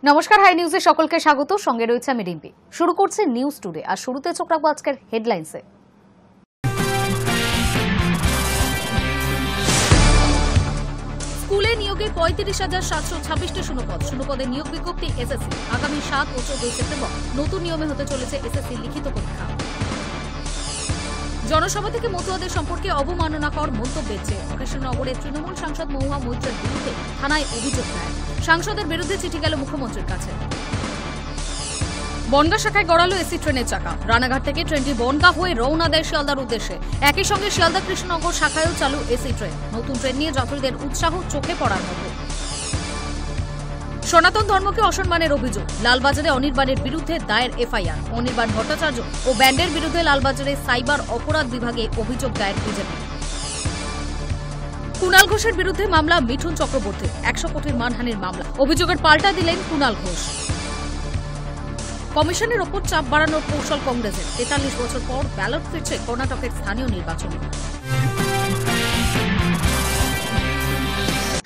নমস্কার, হাই নিউজে সকলকে স্বাগত। সঙ্গে রয়েছে আমি রিম্পি। শুরু করছে নিউজ টুডে, আর শুরুতে চোখ রাখবো আজকের হেডলাইন্সে। স্কুলে নিয়োগে ৩৫,৭২৬টি শূন্যপদ। শূন্যপদে নিয়োগ বিজ্ঞপ্তি এসএসসি। আগামী ৭ ও ১৪ সেপ্টেম্বর নতুন নিয়মে হতে চলেছে এসএসসি লিখিত পরীক্ষা। জনসভা থেকে মতুয়াদের সম্পর্কে অবমাননাকর মন্তব্যের চেয়ে কৃষ্ণনগরের তৃণমূল সাংসদ মহুয়া মৈত্রের বিরুদ্ধে থানায় অভিযোগ দায়ের। সাংসদের বিরুদ্ধে চিঠি গেল মুখ্যমন্ত্রীর কাছে। বনগাঁ শাখায় গড়ালো এসি ট্রেনের চাকা। রানাঘাট থেকে ট্রেনটি বনগাঁ হয়ে রওনা দেয় শিয়ালদার উদ্দেশ্যে। একই সঙ্গে শিয়ালদা কৃষ্ণনগর শাখায়ও চালু এসি ট্রেন। নতুন ট্রেন নিয়ে যাত্রীদের উৎসাহ চোখে পড়ার মতো। সনাতন ধর্মকে অসম্মানের অভিযোগ। লালবাজারে অনির্বাণের বিরুদ্ধে দায়ের এফআইআর। অনির্বাণ ভট্টাচার্য ও ব্যান্ডের বিরুদ্ধে লালবাজারে সাইবার অপরাধ বিভাগে অভিযোগ দায়ের বিজেপি। কুণাল ঘোষের বিরুদ্ধে মামলা মিঠুন চক্রবর্তী। ১০০ কোটির মানহানির মামলা। অভিযোগের পাল্টা দিলেন কুণাল ঘোষ। কমিশনের ওপর চাপ বাড়ানোর কৌশল কংগ্রেসের। ৪৩ বছর পর ব্যালট ফিরছে কর্ণাটকের স্থানীয় নির্বাচনে।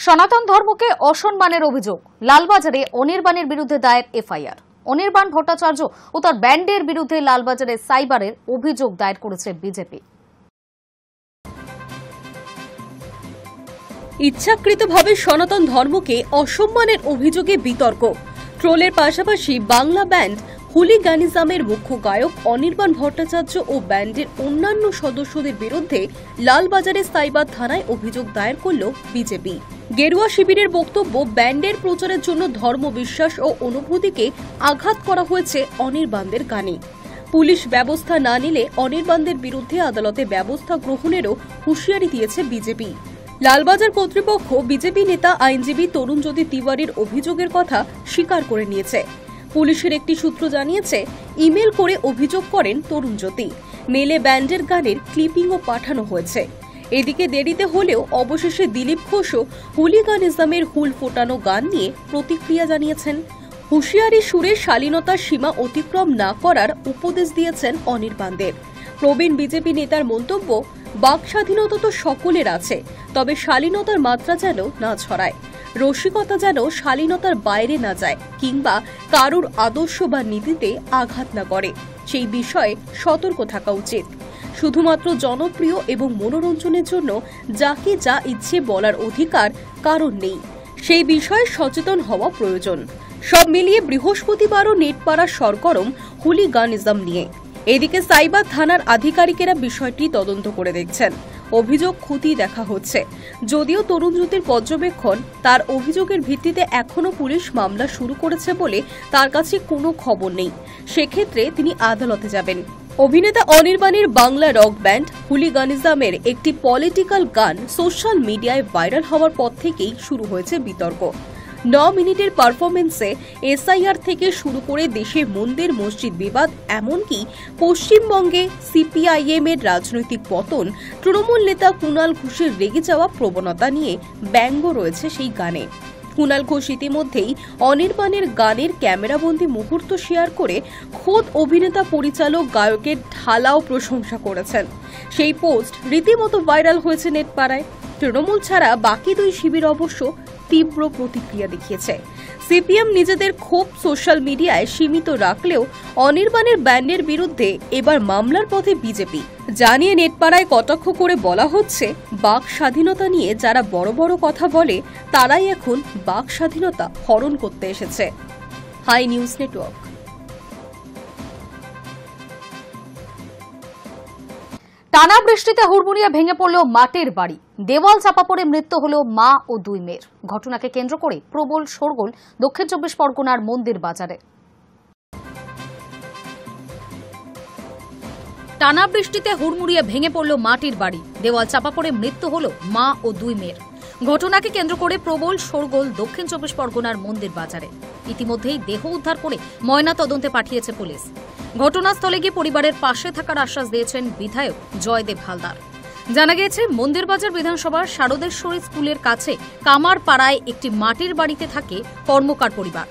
সনাতন ধর্মকে অসম্মানের অভিযোগ। লালবাজারে অনির্বাণের বিরুদ্ধে দায়ের এফআইআর। অনির্বাণ ভট্টাচার্য ও তার ব্যান্ডের বিরুদ্ধে লালবাজারে সাইবারের অভিযোগ দায়ের করেছে বিজেপি। ইচ্ছাকৃতভাবে সনাতন ধর্মকে অসম্মানের অভিযোগে বিতর্ক। ট্রোলের পাশাপাশি বাংলা ব্যান্ড হুলিগানিজমের মুখ্য গায়ক অনির্বাণ ভট্টাচার্য ও ব্যান্ডের অন্যান্য সদস্যদের বিরুদ্ধে লালবাজারে সাইবার থানায় অভিযোগ দায়ের করল বিজেপি। গেরুয়া শিবিরের বক্তব্য, ব্যান্ডের প্রচারের জন্য ধর্মবিশ্বাস ও অনুভূতিকে আঘাত করা হয়েছে অনির্বাণদের গানে। পুলিশ ব্যবস্থা না নিলে অনির্বাণদের বিরুদ্ধে আদালতে ব্যবস্থা গ্রহণেরও হুঁশিয়ারি দিয়েছে বিজেপি। লালবাজার কর্তৃপক্ষ বিজেপি নেতা আইনজীবী তরুণজ্যোতি তিওয়ারির অভিযোগের কথা স্বীকার করে নিয়েছে। পুলিশের একটি সূত্র জানিয়েছে, ইমেল করে অভিযোগ করেন তরুণজ্যোতি। মেলে ব্যান্ডের গানের ক্লিপিংও পাঠানো হয়েছে। এদিকে দেরিতে হলেও অবশেষে দিলীপ ঘোষও হুলিগানিজমের হুল ফোটানো গান নিয়ে প্রতিক্রিয়া জানিয়েছেন। হুঁশিয়ারি সুরে শালীনতার সীমা অতিক্রম না করার উপদেশ দিয়েছেন অনির্বাণদের। প্রবীণ বিজেপি নেতার মন্তব্য, বাক স্বাধীনতা তো সকলের আছে, তবে শালীনতার মাত্রা যেন না ছড়ায়। রসিকতা যেন শালীনতার বাইরে না যায়, কিংবা কারুর আদর্শ বা নীতিতে আঘাত না করে, সেই বিষয়ে সতর্ক থাকা উচিত। শুধুমাত্র জনপ্রিয় এবং মনোরঞ্জনের জন্য যাকে যা ইচ্ছে বলার অধিকার কারণ নেই, সেই বিষয়ে সচেতন হওয়া প্রয়োজন। সব মিলিয়ে বৃহস্পতিবারও নেটপাড়া সরগরম হুলিগানিজম নিয়ে। এদিকে সাইবার থানার আধিকারিকেরা বিষয়টি তদন্ত করে দেখছেন। অভিযোগ খতিয়ে দেখা হচ্ছে। যদিও তরুণজ্যোতির পর্যবেক্ষণ, তার অভিযোগের ভিত্তিতে এখনও পুলিশ মামলা শুরু করেছে বলে তার কাছে কোনো খবর নেই। সেক্ষেত্রে তিনি আদালতে যাবেন। অভিনেতা অনির্বাণের বাংলা রক ব্যান্ড হুলিগানিজমের একটি পলিটিক্যাল গান সোশ্যাল মিডিয়ায় ভাইরাল হওয়ার পর থেকেই শুরু হয়েছে বিতর্ক। ৯ মিনিটের পারফরমেন্সে এসআইআর থেকে শুরু করে দেশে মন্দির মসজিদ বিবাদ, এমনকি পশ্চিমবঙ্গে সিপিআইএম এর রাজনৈতিক পতন, তৃণমূল নেতা কুণাল ঘোষের রেগে যাওয়া প্রবণতা নিয়ে ব্যঙ্গ রয়েছে সেই গানে। কুণাল ঘোষ ইতিমধ্যেই অনির্বাণের গানের ক্যামেরাবন্দি মুহূর্ত শেয়ার করে খোদ অভিনেতা, পরিচালক, গায়কের ঢালাও প্রশংসা করেছেন। সেই পোস্ট রীতিমতো ভাইরাল হয়েছে নেটপাড়ায়। তৃণমূল ছাড়া বাকি দুই শিবির অবশ্য তীব্র প্রতিক্রিয়া দেখিয়েছে। সিপিএম নিজেদের ক্ষোভ সোশ্যাল মিডিয়ায় সীমিত রাখলেও অনির্বাণের ব্যান্ডের বিরুদ্ধে এবার মামলার পথে বিজেপি। জানিয়ে নেটপাড়ায় কটাক্ষ করে বলা হচ্ছে, বাক স্বাধীনতা নিয়ে যারা বড় বড় কথা বলে, তারাই এখন বাক স্বাধীনতা হরণ করতে এসেছে। Hi News Network. টানা বৃষ্টিতে হুড়মুড়িয়ে ভেঙে পড়ল মাটির বাড়ি। দেওয়াল চাপা পড়ে মৃত্যু হল মা ও দুই মেয়ের। ঘটনাকে কেন্দ্র করে প্রবল শোরগোল দক্ষিণ ২৪ পরগনার মন্দির বাজারে। টানা বৃষ্টিতে হুড়মুড়িয়ে ভেঙে পড়ল মাটির বাড়ি। দেওয়াল চাপা পড়ে মৃত্যু হল মা ও দুই মেয়ের। ঘটনাকে কেন্দ্র করে প্রবল শোরগোল দক্ষিণ ২৪ পরগনার মন্দির বাজারে। ইতিমধ্যেই দেহ উদ্ধার করে ময়না তদন্তে পাঠিয়েছে পুলিশ। ঘটনাস্থলে গিয়ে পরিবারের পাশে থাকার আশ্বাস দিয়েছেন বিধায়ক জয়দেব হালদার। জানা গিয়েছে, মন্দিরবাজার বিধানসভার শারদেশ্বরী স্কুলের কাছে কামারপাড়ায় একটি মাটির বাড়িতে থাকে কর্মকার পরিবার।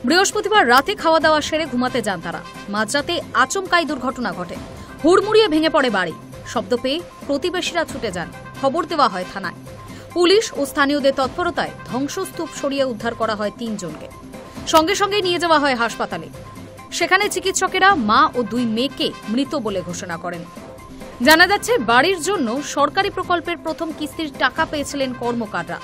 বৃহস্পতিবার রাতে খাওয়া দাওয়া সেরে ঘুমাতে যান তারা। মাঝরাতে আচমকাই দুর্ঘটনা ঘটে। হুড়মুড়িয়ে ভেঙে পড়ে বাড়ি। শব্দ পেয়ে প্রতিবেশীরা ছুটে যান। খবর দেওয়া হয় থানায়। পুলিশ ও স্থানীয়দের তৎপরতায় ধ্বংসস্তূপ সরিয়ে উদ্ধার করা হয় ৩ জনকে। সঙ্গে সঙ্গে নিয়ে যাওয়া হয় হাসপাতালে। সেখানে চিকিৎসকেরা মা ও দুই মেয়েকে মৃত বলে ঘোষণা করেন। জানা যাচ্ছে, বাড়ির জন্য সরকারি প্রকল্পের প্রথম কিস্তির টাকা পেয়েছিলেন কর্মকাররা।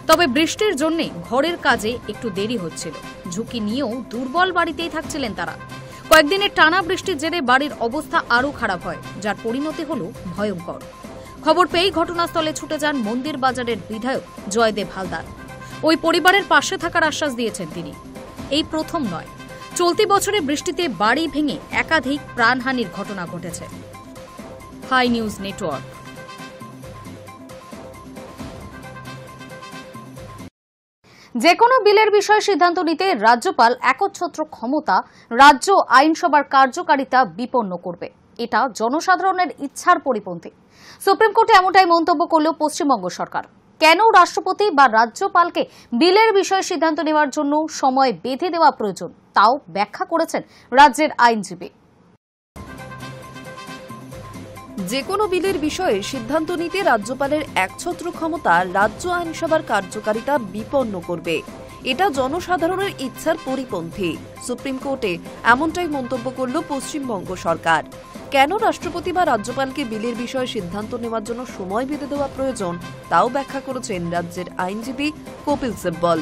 তবে বৃষ্টির জন্য ঘরের কাজে একটু দেরি হচ্ছিল। ঝুঁকি নিয়েও দুর্বল বাড়িতেই থাকছিলেন তারা। কয়েকদিনের টানা বৃষ্টির জেরে বাড়ির অবস্থা আরও খারাপ হয়, যার পরিণতি হল ভয়ঙ্কর। খবর পেয়েই ঘটনাস্থলে ছুটে যান মন্দির বাজারের বিধায়ক জয়দেব হালদার। ওই পরিবারের পাশে থাকার আশ্বাস দিয়েছেন তিনি। এই প্রথম নয়, চলতি বছরে বৃষ্টিতে বাড়ি ভেঙে একাধিক প্রাণহানির ঘটনা ঘটেছে। Hi News Network. যে কোনো বিলের বিষয়ে সিদ্ধান্ত নিতে রাজ্যপাল একচ্ছত্র ক্ষমতা রাজ্য আইনসভার কার্যকারিতা বিপন্ন করবে। এটা জনসাধারণের ইচ্ছার পরিপন্থী। সুপ্রিম কোর্টে এমনটাই মন্তব্য করল পশ্চিমবঙ্গ সরকার। কেন রাষ্ট্রপতি বা রাজ্যপালকে বিলের বিষয়ে সিদ্ধান্ত নেওয়ার জন্য সময় বেঁধে দেওয়া প্রয়োজন, তাও ব্যাখ্যা করেছেন রাজ্যের আইনজীবী। যে কোনো বিলের বিষয়ে সিদ্ধান্ত নিতে রাজ্যপালের একছত্র ক্ষমতা রাজ্য আইনসভার কার্যকারিতা বিপন্ন করবে। এটা জনসাধারণের ইচ্ছার পরিপন্থী। সুপ্রিম কোর্টে এমনটাই মন্তব্য করল পশ্চিমবঙ্গ সরকার। কেন রাষ্ট্রপতি বা রাজ্যপালকে বিলের বিষয়ে সিদ্ধান্ত নেওয়ার জন্য সময় বেঁধে দেওয়া প্রয়োজন, তাও ব্যাখ্যা করেছেন রাজ্যের আইনজীবী কপিল সিব্বল।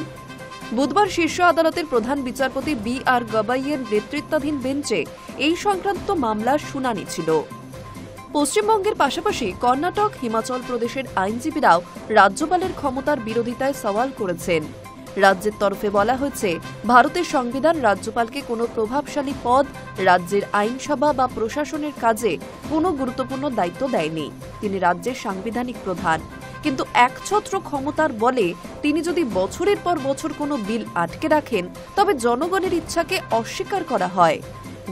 বুধবার শীর্ষ আদালতের প্রধান বিচারপতি বি.আর. গবাইয়ের নেতৃত্বাধীন বেঞ্চে এই সংক্রান্ত মামলার শুনানি ছিল। পশ্চিমবঙ্গের পাশাপাশি কর্ণাটক, হিমাচল প্রদেশের আইনজীবীরাও রাজ্যপালের ক্ষমতার বিরোধিতায় সওয়াল করেছেন। রাজ্যের তরফে বলা হয়েছে, ভারতের সংবিধান রাজ্যপালকে কোনো প্রভাবশালী পদ, রাজ্যের আইনসভা বা প্রশাসনের কাজে কোনো গুরুত্বপূর্ণ দায়িত্ব দেয়নি। তিনি রাজ্যের সাংবিধানিক প্রধান। কিন্তু একছত্র ক্ষমতার বলে তিনি যদি বছরের পর বছর কোনো বিল আটকে রাখেন, তবে জনগণের ইচ্ছাকে অস্বীকার করা হয়।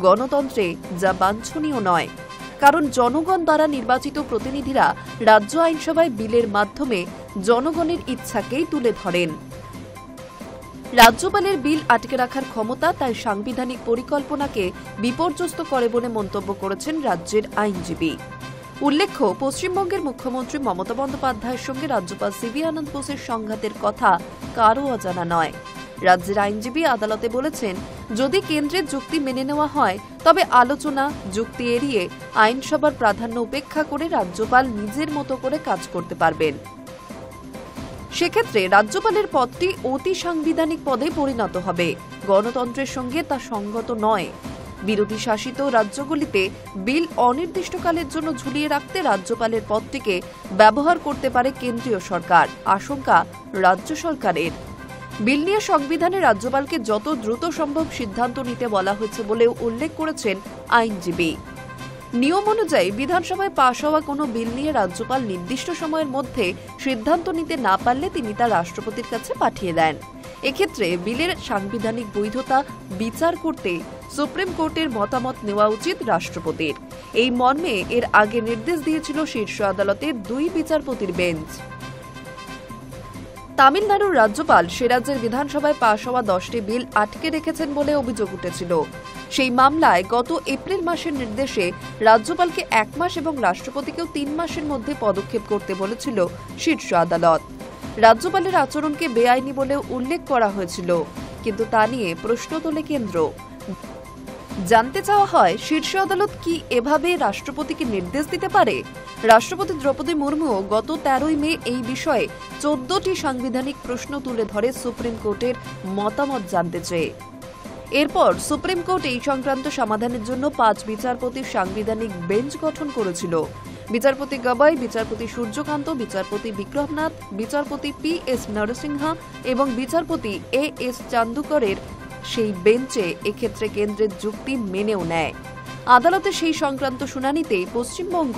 গণতন্ত্রে যা বাঞ্ছনীয় নয়, কারণ জনগণ দ্বারা নির্বাচিত প্রতিনিধিরা রাজ্য আইনসভায় বিলের মাধ্যমে জনগণের ইচ্ছাকেই তুলে ধরেন। রাজ্যপালের বিল আটকে রাখার ক্ষমতা তার সাংবিধানিক পরিকল্পনাকে বিপর্যস্ত করে বলে মন্তব্য করেছেন রাজ্যের আইনজীবী। উল্লেখ্য, পশ্চিমবঙ্গের মুখ্যমন্ত্রী মমতা বন্দ্যোপাধ্যায়ের সঙ্গে রাজ্যপাল সিবি আনন্দ বোসের সংঘাতের কথা কারও অজানা নয়। রাজ্যের আইনজীবী আদালতে বলেছেন, যদি কেন্দ্রের যুক্তি মেনে নেওয়া হয়, তবে আলোচনা, যুক্তি এড়িয়ে আইনসভার প্রাধান্য উপেক্ষা করে রাজ্যপাল নিজের মতো করে কাজ করতে পারবেন। সেক্ষেত্রে রাজ্যপালের পদটি অতি সাংবিধানিক পদে পরিণত হবে। গণতন্ত্রের সঙ্গে তা সঙ্গত নয়। বিরোধী শাসিত রাজ্যগুলিতে বিল অনির্দিষ্টকালের জন্য ঝুলিয়ে রাখতে রাজ্যপালের পদটিকে ব্যবহার করতে পারে কেন্দ্রীয় সরকার, আশঙ্কা রাজ্য সরকারের। বিল নিয়ে সংবিধানে রাজ্যপালকে যত দ্রুত সম্ভব সিদ্ধান্ত নিতে বলা হয়েছে বলেও উল্লেখ করেছেন আইনজীবী। নিয়ম অনুযায়ী বিধানসভায় পাশ হওয়া কোনো বিল নিয়ে রাজ্যপাল নির্দিষ্ট সময়ের মধ্যে সিদ্ধান্ত নিতে না পারলে তিনি তা রাষ্ট্রপতির কাছে পাঠিয়ে দেন। এক্ষেত্রে বিলের সাংবিধানিক বৈধতা বিচার করতে সুপ্রিম কোর্টের মতামত নেওয়া উচিত রাষ্ট্রপতির। এই মর্মে এর আগে নির্দেশ দিয়েছিল শীর্ষ আদালতের 2 বিচারপতির বেঞ্চ। তামিলনাড়ুর রাজ্যপাল সে রাজ্যের বিধানসভায় পাশ হওয়া 10টি বিল আটকে রেখেছেন বলে অভিযোগ উঠেছিল। সেই মামলায় গত এপ্রিল মাসের নির্দেশে রাজ্যপালকে 1 মাস এবং রাষ্ট্রপতিকেও 3 মাসের মধ্যে পদক্ষেপ করতে বলেছিল শীর্ষ আদালত। রাজ্যপালের আচরণকে বেআইনি বলেও উল্লেখ করা হয়েছিল, কিন্তু তা নিয়ে প্রশ্ন তোলে কেন্দ্র। জানতে চাওয়া হয়, শীর্ষ আদালত কি এভাবে রাষ্ট্রপতিকে নির্দেশ দিতে পারে? রাষ্ট্রপতি দ্রৌপদী মুর্মুও গত 13ই মে এই বিষয়ে 14টি সাংবিধানিক প্রশ্ন তুলে ধরে সুপ্রিম কোর্টের মতামত জানতে চেয়ে। এরপর সুপ্রিম কোর্ট এই সংক্রান্ত সমাধানের জন্য 5 বিচারপতির সাংবিধানিক বেঞ্চ গঠন করেছিল। বিচারপতি গবাই, বিচারপতি সূর্যকান্ত, বিচারপতি বিক্রমনাথ, বিচারপতি পি.এস. নরসিংহা এবং বিচারপতি এ.এস. চান্দুকরের সেই বেঞ্চে এক্ষেত্রে কেন্দ্রের যুক্তি মেনেও নেয়। আদালতে সেই সংক্রান্ত শুনানিতে পশ্চিমবঙ্গ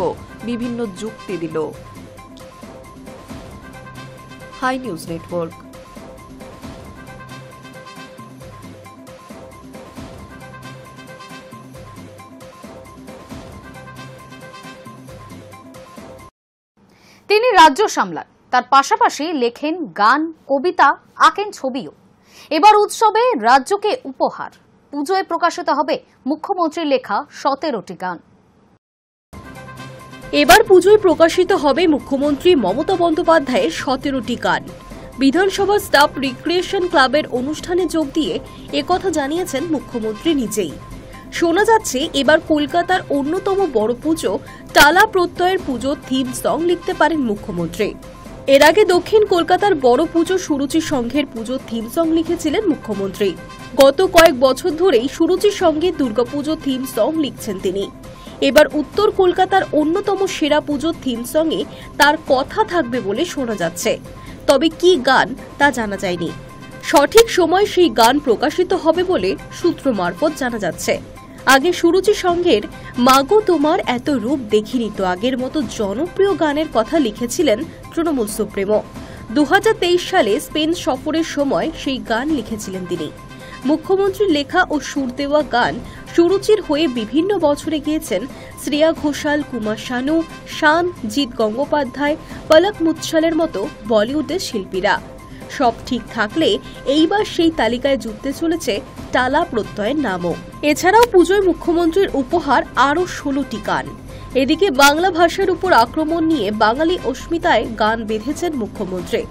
বিভিন্ন যুক্তি দিল। Hi News Network. তিনি রাজ্য সামলান, তার পাশাপাশি লেখেন গান, কবিতা, আঁকেন ছবিও। এবার উৎসবে রাজ্যকে উপহার, পুজোয় প্রকাশিত হবে মুখ্যমন্ত্রীর লেখা 17টি গান। এবার পুজোয় প্রকাশিত হবে মুখ্যমন্ত্রী মমতা বন্দ্যোপাধ্যায়ের 17টি গান। বিধানসভা স্টাফ রিক্রিয়েশন ক্লাবের অনুষ্ঠানে যোগ দিয়ে একথা জানিয়েছেন মুখ্যমন্ত্রী নিজেই। শোনা যাচ্ছে এবার কলকাতার অন্যতম বড় পুজো টালা প্রত্যয়ের পুজোর থিম সং লিখতে পারেন মুখ্যমন্ত্রী। এর আগে দক্ষিণ কলকাতার বড় পুজো সুরুচি সংঘের পুজোর থিম সং লিখেছিলেন মুখ্যমন্ত্রী। গত কয়েক বছর ধরেই সুরুচি সংঘের দুর্গাপুজোর থিম সং লিখছেন তিনি। এবার উত্তর কলকাতার অন্যতম সেরা পুজোর থিম সঙ্গে তার কথা থাকবে বলে শোনা যাচ্ছে। তবে কি গান তা জানা যায়নি। সঠিক সময় সেই গান প্রকাশিত হবে বলে সূত্র মারফত জানা যাচ্ছে। আগে সুরুচি সংঘের মাগো তোমার এত রূপ দেখিনি তো আগের মতো জনপ্রিয় গানের কথা লিখেছিলেন তৃণমূল সুপ্রিমো। 2023 সালে স্পেন সফরের সময় সেই গান লিখেছিলেন তিনি। মুখ্যমন্ত্রীর লেখা ও সুর দেওয়া গান সুরুচির হয়ে বিভিন্ন বছরে গিয়েছেন শ্রেয়া ঘোষাল, কুমার শানু, শান, জিৎ গঙ্গোপাধ্যায়, পলক মুচ্ছলের মতো বলিউডের শিল্পীরা। সব ঠিক থাকলে এইবার সেই তালিকায় জুটতে চলেছে টালা প্রত্যয়ের নামও। এছাড়াও পুজোয় মুখ্যমন্ত্রীর উপহার আরও 16টি গান। এদিকে বাংলা ভাষার উপর আক্রমণ নিয়ে বাঙালি অস্মিতায় গান বেঁধেছেন মুখ্যমন্ত্রী।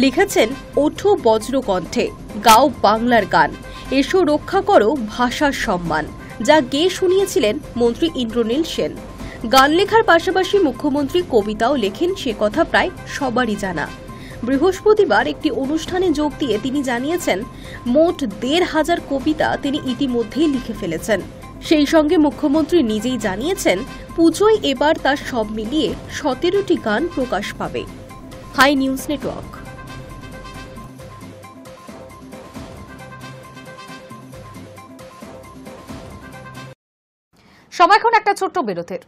লিখেছেন, ওঠো বজ্রকণ্ঠে, গাও বাংলার গান, এসো রক্ষা করো ভাষার সম্মান, যা গেয়ে শুনিয়েছিলেন মন্ত্রী ইন্দ্রনীল সেন। গান লেখার পাশাপাশি মুখ্যমন্ত্রী কবিতাও লেখেন, সে কথা প্রায় সবারই জানা। বৃহস্পতিবার একটি অনুষ্ঠানে যোগ দিয়ে তিনি জানিয়েছেন, মোট 1,500 কবিতা তিনি ইতিমধ্যেই লিখে ফেলেছেন। সেই সঙ্গে মুখ্যমন্ত্রী নিজেই জানিয়েছেন, পুজোয় এবার তার সব মিলিয়ে 17টি গান প্রকাশ পাবে। Hi News Network. সময় এখন একটা ছোট্ট বিরতির।